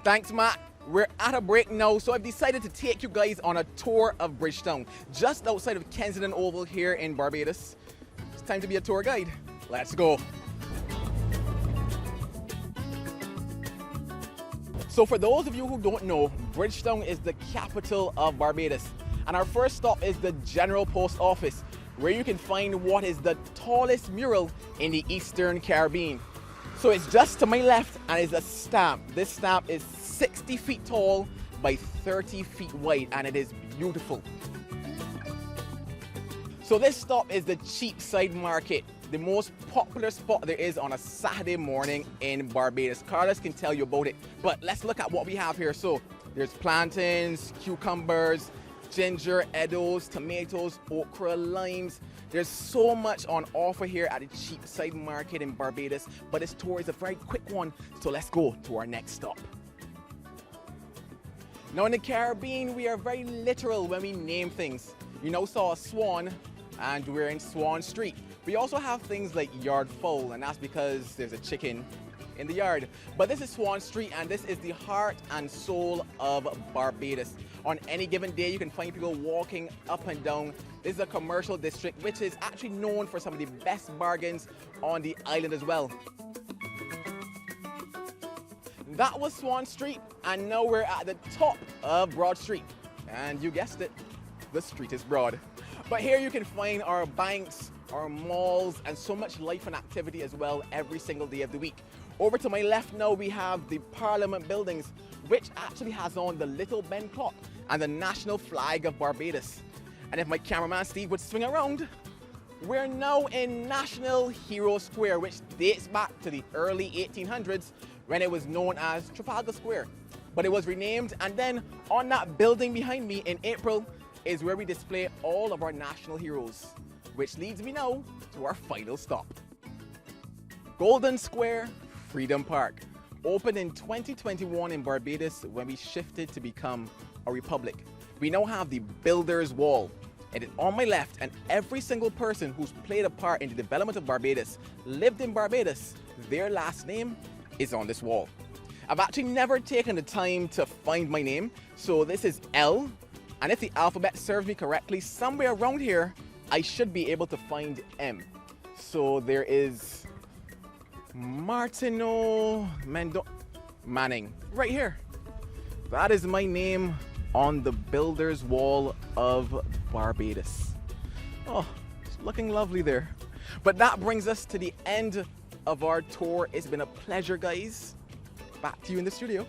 Thanks, Matt. We're at a break now, so I've decided to take you guys on a tour of Bridgetown, just outside of Kensington Oval here in Barbados. It's time to be a tour guide. Let's go. So for those of you who don't know, Bridgetown is the capital of Barbados. And our first stop is the General Post Office, where you can find what is the tallest mural in the Eastern Caribbean. So it's just to my left and it's a stamp. This stamp is 60 feet tall by 30 feet wide and it is beautiful. So this stop is the Cheapside Market, the most popular spot there is on a Saturday morning in Barbados. Carlos can tell you about it, but let's look at what we have here. So there's plantains, cucumbers, ginger, edos, tomatoes, okra, limes. There's so much on offer here at the Cheapside Market in Barbados, but this tour is a very quick one, so let's go to our next stop. Now in the Caribbean, we are very literal when we name things. You now saw a swan, and we're in Swan Street. We also have things like yard fowl, and that's because there's a chicken in the yard. But this is Swan Street, and this is the heart and soul of Barbados. On any given day, you can find people walking up and down. This is a commercial district, which is actually known for some of the best bargains on the island as well. That was Swan Street, and now we're at the top of Broad Street. And you guessed it, the street is broad. But here you can find our banks, our malls, and so much life and activity as well every single day of the week. Over to my left now we have the Parliament buildings, which actually has on the Little Ben clock and the national flag of Barbados. And if my cameraman Steve would swing around, we're now in National Hero Square, which dates back to the early 1800s when it was known as Trafalgar Square. But it was renamed, and then on that building behind me in April is where we display all of our national heroes, which leads me now to our final stop. Golden Square Freedom Park, opened in 2021 in Barbados when we shifted to become a republic. We now have the Builders Wall. It is on my left, and every single person who's played a part in the development of Barbados, lived in Barbados, their last name is on this wall. I've actually never taken the time to find my name, so this is L. And if the alphabet serves me correctly, somewhere around here, I should be able to find M. So there is Martino Manning, right here. That is my name on the Builders Wall of Barbados. Oh, it's looking lovely there. But that brings us to the end of our tour. It's been a pleasure, guys. Back to you in the studio.